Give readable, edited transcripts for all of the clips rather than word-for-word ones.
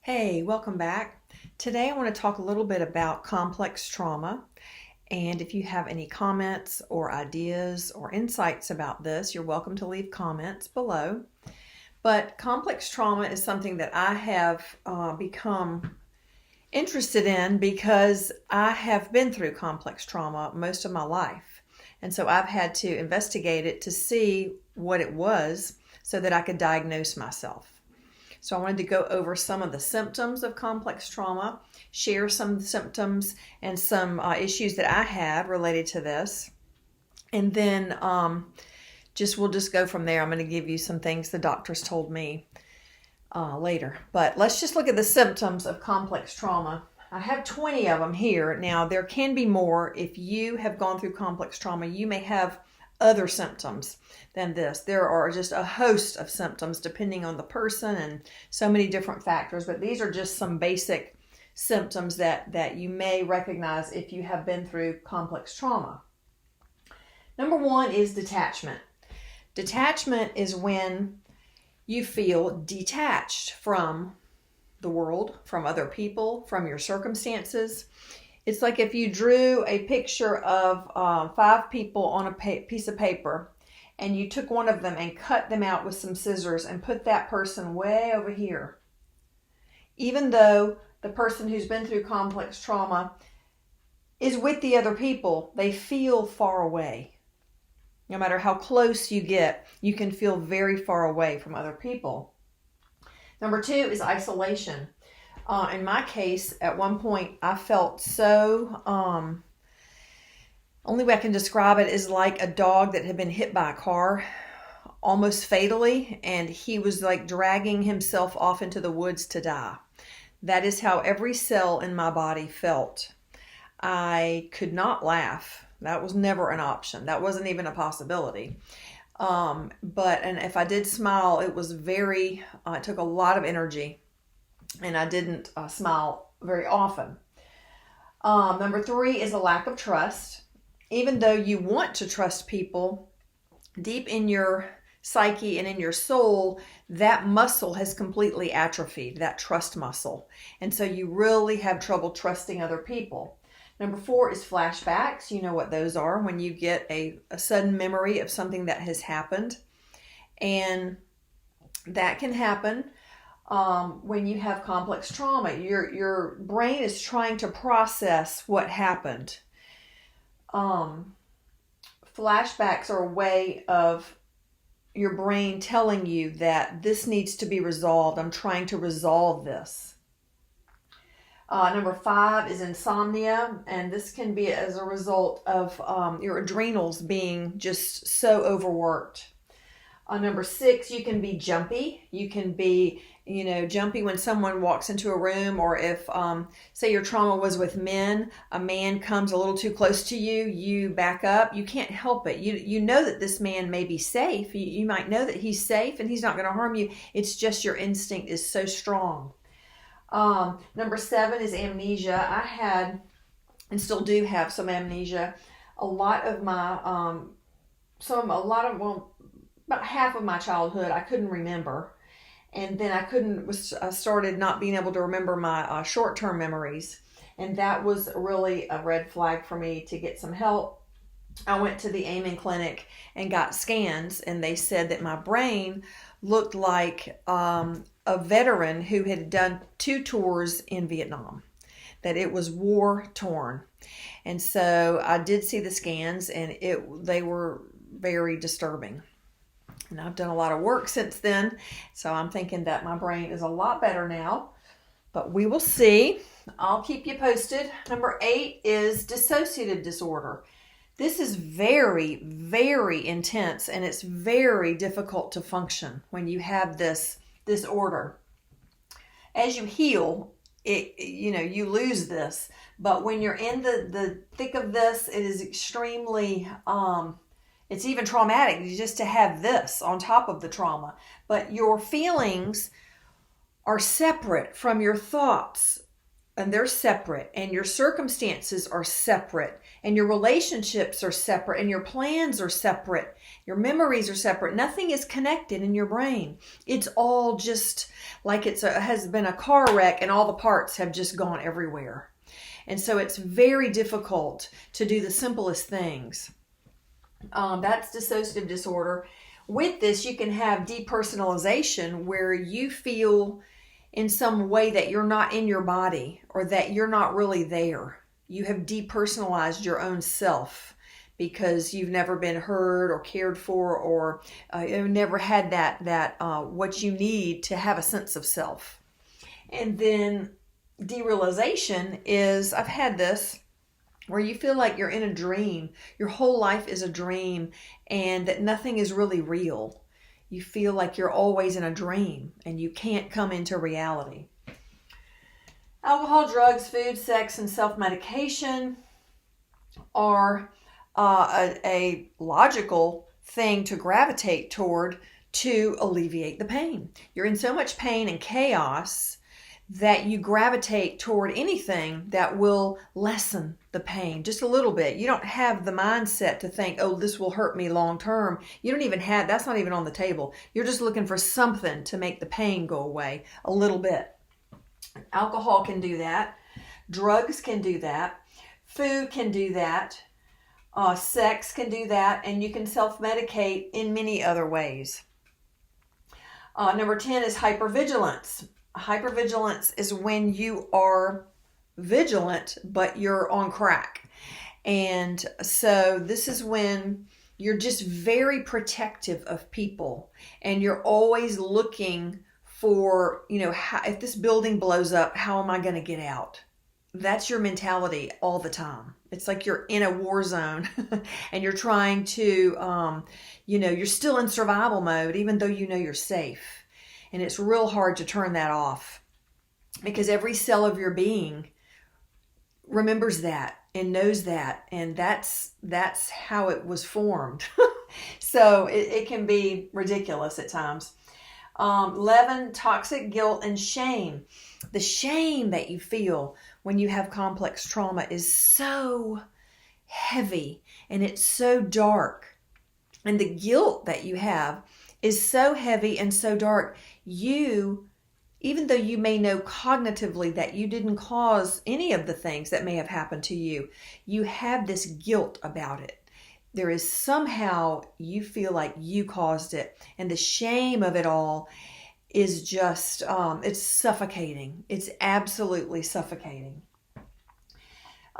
Hey, welcome back. Today I want to talk a little bit about complex trauma. And if you have any comments or ideas or insights about this, you're welcome to leave comments below. But complex trauma is something that I have become interested in because I have been through complex trauma most of my life. And so I've had to investigate it to see what it was so that I could diagnose myself. So I wanted to go over some of the symptoms of complex trauma, share some symptoms and some issues that I had related to this. And then we'll just go from there. I'm going to give you some things the doctors told me later. But let's just look at the symptoms of complex trauma. I have 20 of them here. Now, there can be more. If you have gone through complex trauma, you may have other symptoms than this. There are just a host of symptoms depending on the person and so many different factors, but these are just some basic symptoms that you may recognize if you have been through complex trauma. Number one is detachment. Detachment is when you feel detached from the world, from other people, from your circumstances. It's like if you drew a picture of 5 people on a piece of paper and you took one of them and cut them out with some scissors and put that person way over here. Even though the person who's been through complex trauma is with the other people, they feel far away. No matter how close you get, you can feel very far away from other people. Number 2 is isolation. In my case, at one point, I felt so, only way I can describe it is like a dog that had been hit by a car, almost fatally, and he was like dragging himself off into the woods to die. That is how every cell in my body felt. I could not laugh. That was never an option. That wasn't even a possibility. And if I did smile, it was it took a lot of energy. And I didn't smile very often. Number 3 is a lack of trust. Even though you want to trust people, deep in your psyche and in your soul, that muscle has completely atrophied, that trust muscle. And so you really have trouble trusting other people. Number 4 is flashbacks. You know what those are, when you get a sudden memory of something that has happened. And that can happen when you have complex trauma. Your brain is trying to process what happened. Flashbacks are a way of your brain telling you that this needs to be resolved. I'm trying to resolve this. Number 5 is insomnia, and this can be as a result of your adrenals being just so overworked. Number 6, you can be jumpy. You can be, jumpy when someone walks into a room, or if, say your trauma was with men, a man comes a little too close to you, you back up. You can't help it. You know that this man may be safe. You might know that he's safe and he's not going to harm you. It's just your instinct is so strong. Number 7 is amnesia. I had, and still do have, some amnesia. A lot of my, about half of my childhood I couldn't remember, and then I started not being able to remember my short-term memories, and that was really a red flag for me to get some help. I went to the Amen Clinic and got scans, and they said that my brain looked like a veteran who had done 2 tours in Vietnam, that it was war-torn. And so I did see the scans, and they were very disturbing. And I've done a lot of work since then, so I'm thinking that my brain is a lot better now, but we will see. I'll keep you posted. Number 8 is dissociative disorder. This is very, very intense, and it's very difficult to function when you have this disorder. As you heal, you lose this, but when you're in the thick of this, it is extremely it's even traumatic just to have this on top of the trauma. But your feelings are separate from your thoughts, and they're separate, and your circumstances are separate, and your relationships are separate, and your plans are separate. Your memories are separate. Nothing is connected in your brain. It's all just like has been a car wreck and all the parts have just gone everywhere. And so it's very difficult to do the simplest things. That's dissociative disorder. With this, you can have depersonalization, where you feel in some way that you're not in your body or that you're not really there. You have depersonalized your own self because you've never been heard or cared for, or you've never had that what you need to have a sense of self. And then derealization is, I've had this, where you feel like you're in a dream. Your whole life is a dream and that nothing is really real. You feel like you're always in a dream and you can't come into reality. Alcohol, drugs, food, sex, and self-medication are a logical thing to gravitate toward to alleviate the pain. You're in so much pain and chaos that you gravitate toward anything that will lessen the pain just a little bit. You don't have the mindset to think, oh, this will hurt me long term. You don't even have, that's not even on the table. You're just looking for something to make the pain go away a little bit. Alcohol can do that. Drugs can do that. Food can do that. Sex can do that. And you can self-medicate in many other ways. Number 10 is hypervigilance. Hypervigilance is when you are vigilant, but you're on crack. And so this is when you're just very protective of people and you're always looking for, if this building blows up, how am I going to get out? That's your mentality all the time. It's like you're in a war zone and you're trying to, you're still in survival mode, even though you know you're safe. And it's real hard to turn that off because every cell of your being remembers that and knows that. And that's how it was formed. So it can be ridiculous at times. 11, toxic guilt and shame. The shame that you feel when you have complex trauma is so heavy and it's so dark. And the guilt that you have is so heavy and so dark. Even though you may know cognitively that you didn't cause any of the things that may have happened to you, you have this guilt about it. There is somehow you feel like you caused it. And the shame of it all is just, it's suffocating. It's absolutely suffocating.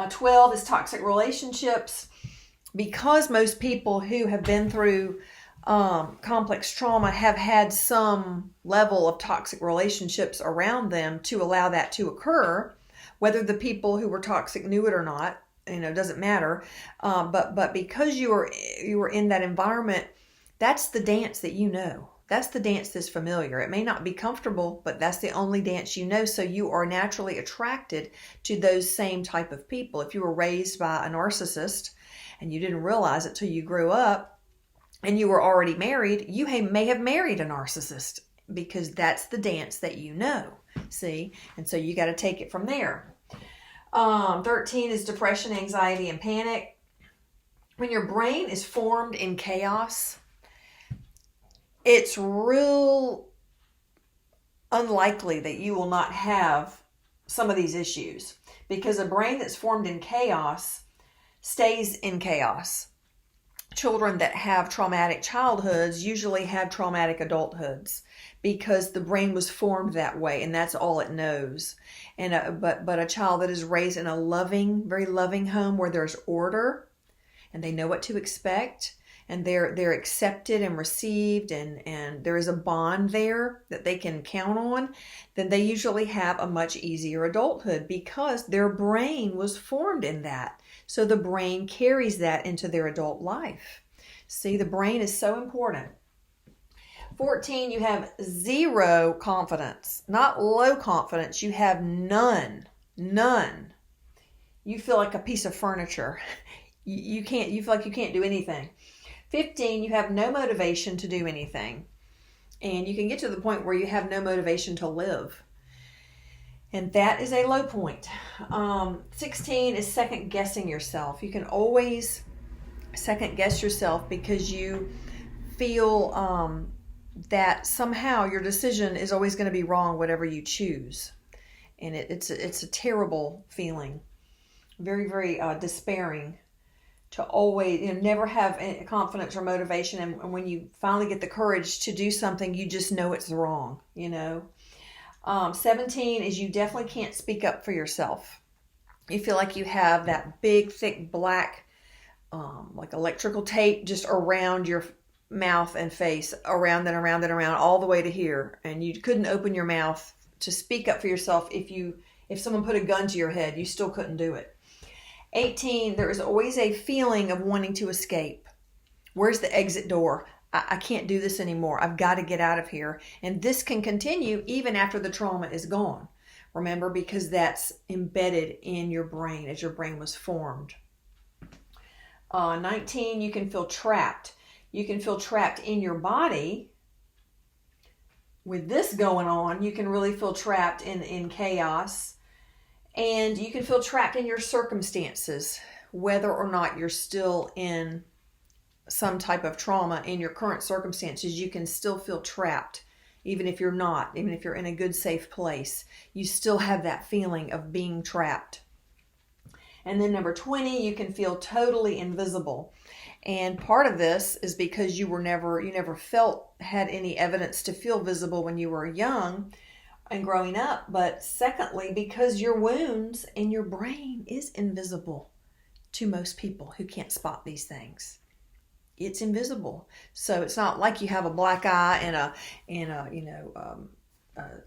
12 is toxic relationships. Because most people who have been through complex trauma have had some level of toxic relationships around them to allow that to occur, whether the people who were toxic knew it or not, doesn't matter. But because you were in that environment, that's the dance that you know. That's the dance that's familiar. It may not be comfortable, but that's the only dance you know. So you are naturally attracted to those same type of people. If you were raised by a narcissist and you didn't realize it till you grew up and you were already married, you may have married a narcissist because that's the dance that you know. See? And so you got to take it from there. 13 is depression, anxiety, and panic. When your brain is formed in chaos, it's real unlikely that you will not have some of these issues because a brain that's formed in chaos stays in chaos. Children that have traumatic childhoods usually have traumatic adulthoods because the brain was formed that way and that's all it knows. And but a child that is raised in a loving, very loving home where there's order and they know what to expect and they're accepted and received and there is a bond there that they can count on, then they usually have a much easier adulthood because their brain was formed in that. So the brain carries that into their adult life. See, the brain is so important. 14, you have zero confidence, not low confidence. You have none. You feel like a piece of furniture. You feel like you can't do anything. 15, you have no motivation to do anything. And you can get to the point where you have no motivation to live. And that is a low point. 16 is second guessing yourself. You can always second guess yourself because you feel that somehow your decision is always going to be wrong, whatever you choose. And it's a terrible feeling, very, very despairing, to always, never have any confidence or motivation. And when you finally get the courage to do something, you just know it's wrong, 17 is you definitely can't speak up for yourself. You feel like you have that big, thick, black, like electrical tape just around your mouth and face, around and around and around, all the way to here. And you couldn't open your mouth to speak up for yourself. If someone put a gun to your head, you still couldn't do it. 18, there is always a feeling of wanting to escape. Where's the exit door? I can't do this anymore. I've got to get out of here. And this can continue even after the trauma is gone. Remember, because that's embedded in your brain as your brain was formed. 19, you can feel trapped. You can feel trapped in your body. With this going on, you can really feel trapped in chaos. And you can feel trapped in your circumstances, whether or not you're still in some type of trauma in your current circumstances. You can still feel trapped, even if you're not, even if you're in a good, safe place. You still have that feeling of being trapped. And then number 20, you can feel totally invisible. And part of this is because you never had any evidence to feel visible when you were young and growing up. But secondly, because your wounds in your brain is invisible to most people who can't spot these things. It's invisible. So it's not like you have a black eye and a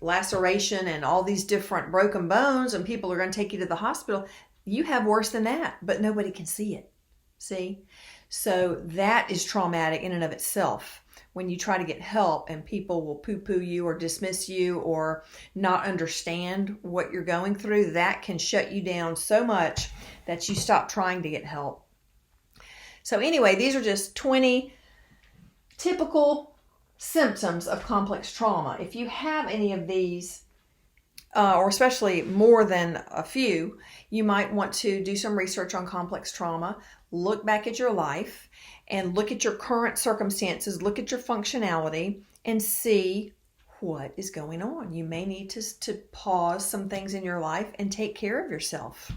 laceration and all these different broken bones and people are going to take you to the hospital. You have worse than that, but nobody can see it. See? So that is traumatic in and of itself. When you try to get help and people will poo-poo you or dismiss you or not understand what you're going through, that can shut you down so much that you stop trying to get help. So anyway, these are just 20 typical symptoms of complex trauma. If you have any of these, or especially more than a few, you might want to do some research on complex trauma, look back at your life, and look at your current circumstances, look at your functionality, and see what is going on. You may need to pause some things in your life and take care of yourself.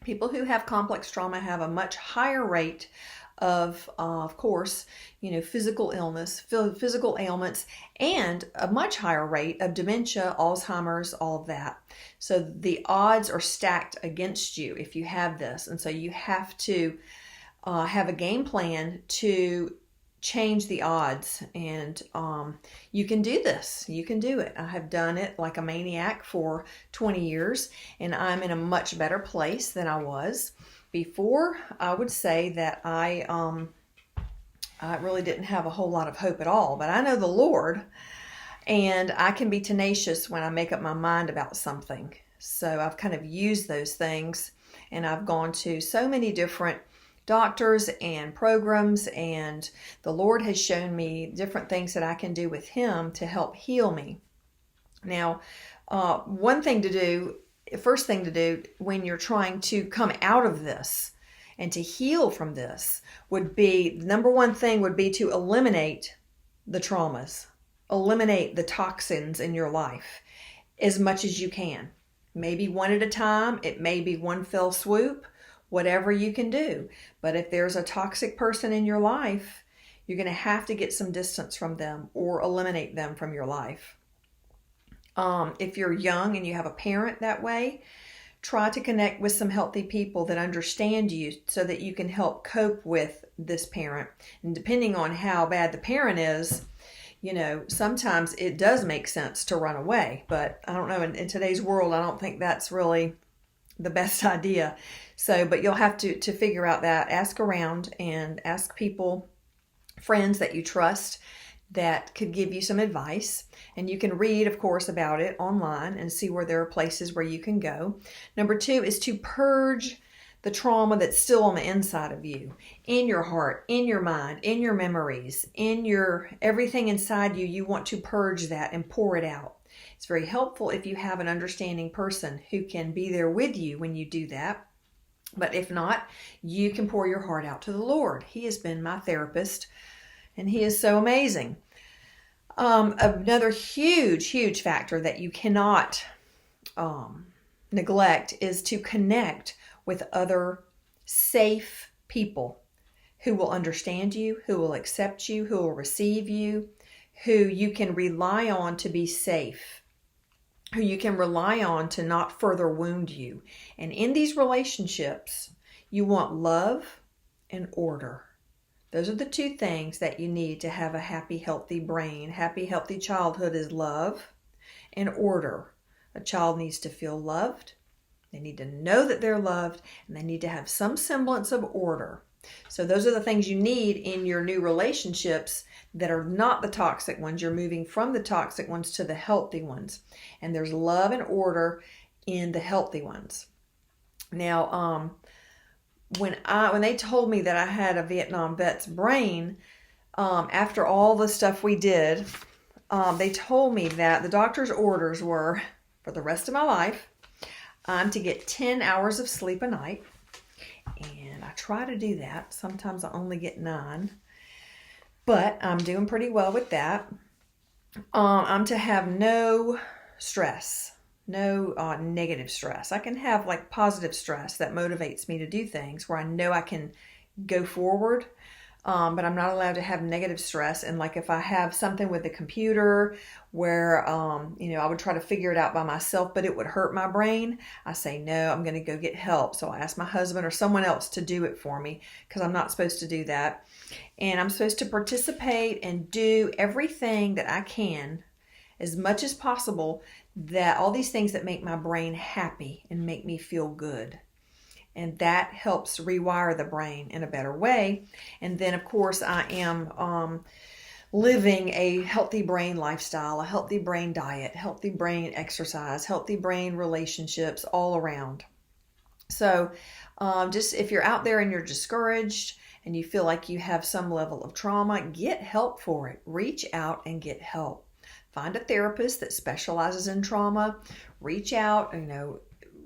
People who have complex trauma have a much higher rate of course, physical illness, physical ailments, and a much higher rate of dementia, Alzheimer's, all of that. So the odds are stacked against you if you have this. And so you have to have a game plan to change the odds. And you can do this. You can do it. I have done it like a maniac for 20 years, and I'm in a much better place than I was before. I would say that I really didn't have a whole lot of hope at all, but I know the Lord, and I can be tenacious when I make up my mind about something. So I've kind of used those things, and I've gone to so many different doctors and programs, and the Lord has shown me different things that I can do with Him to help heal me. Now, first thing to do when you're trying to come out of this and to heal from this would be, the number one thing would be to eliminate the traumas, eliminate the toxins in your life as much as you can. Maybe one at a time, it may be one fell swoop, whatever you can do. But if there's a toxic person in your life, you're going to have to get some distance from them or eliminate them from your life. If you're young and you have a parent that way, try to connect with some healthy people that understand you so that you can help cope with this parent. And depending on how bad the parent is, sometimes it does make sense to run away. But I don't know, in today's world, I don't think that's really the best idea. But you'll have to figure out that. Ask around and ask people, friends that you trust, that could give you some advice. And you can read, of course, about it online and see where there are places where you can go. Number 2 is to purge the trauma that's still on the inside of you, in your heart, in your mind, in your memories, in your everything inside you. You want to purge that and pour it out. It's very helpful if you have an understanding person who can be there with you when you do that. But if not, you can pour your heart out to the Lord. He has been my therapist and He is so amazing. Another huge factor that you cannot neglect is to connect with other safe people who will understand you, who will accept you, who will receive you, who you can rely on to be safe, who you can rely on to not further wound you. And in these relationships, you want love and order. Those are the two things that you need to have a happy, healthy brain. Happy, healthy childhood is love and order. A child needs to feel loved. They need to know that they're loved, and they need to have some semblance of order. So those are the things you need in your new relationships that are not the toxic ones. You're moving from the toxic ones to the healthy ones. And there's love and order in the healthy ones. Now, when they told me that I had a Vietnam vet's brain, after all the stuff we did, they told me that the doctor's orders were, for the rest of my life, I'm to get 10 hours of sleep a night. And I try to do that. Sometimes I only get 9. But I'm doing pretty well with that. I'm to have no stress. No negative stress. I can have like positive stress that motivates me to do things where I know I can go forward, but I'm not allowed to have negative stress. And like if I have something with the computer where, I would try to figure it out by myself, but it would hurt my brain, I say, no, I'm going to go get help. So I ask my husband or someone else to do it for me because I'm not supposed to do that. And I'm supposed to participate and do everything that I can as much as possible, that all these things that make my brain happy and make me feel good. And that helps rewire the brain in a better way. And then, of course, I am living a healthy brain lifestyle, a healthy brain diet, healthy brain exercise, healthy brain relationships all around. So just if you're out there and you're discouraged and you feel like you have some level of trauma, get help for it. Reach out and get help. Find a therapist that specializes in trauma. Reach out,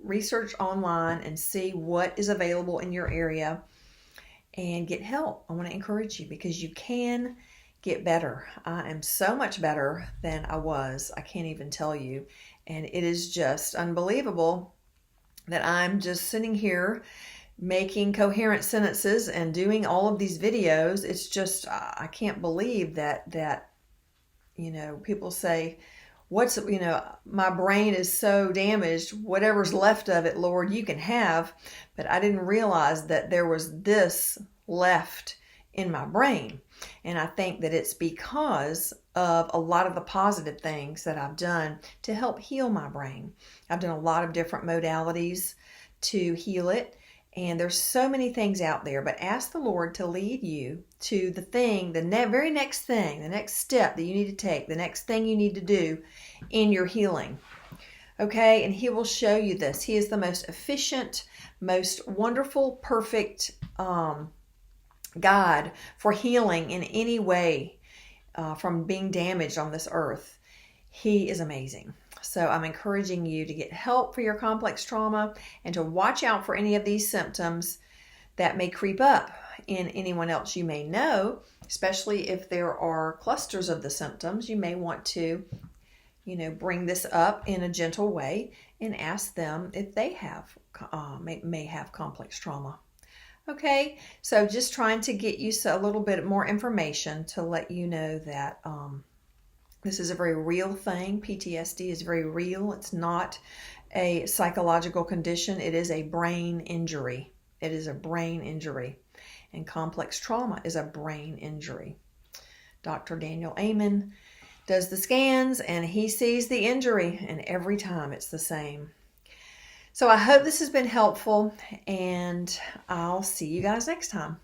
research online and see what is available in your area and get help. I want to encourage you because you can get better. I am so much better than I was. I can't even tell you. And it is just unbelievable that I'm just sitting here making coherent sentences and doing all of these videos. It's just, I can't believe that people say, my brain is so damaged, whatever's left of it, Lord, you can have. But I didn't realize that there was this left in my brain. And I think that it's because of a lot of the positive things that I've done to help heal my brain. I've done a lot of different modalities to heal it. And there's so many things out there, but ask the Lord to lead you to the thing, very next thing, the next step that you need to take, the next thing you need to do in your healing. Okay, and He will show you this. He is the most efficient, most wonderful, perfect God for healing in any way from being damaged on this earth. He is amazing. So I'm encouraging you to get help for your complex trauma and to watch out for any of these symptoms that may creep up in anyone else you may know, especially if there are clusters of the symptoms. You may want to, bring this up in a gentle way and ask them if they have may have complex trauma. Okay, so just trying to get you a little bit more information to let you know that this is a very real thing. PTSD is very real. It's not a psychological condition. It is a brain injury. It is a brain injury. And complex trauma is a brain injury. Dr. Daniel Amen does the scans and he sees the injury, and every time it's the same. So I hope this has been helpful, and I'll see you guys next time.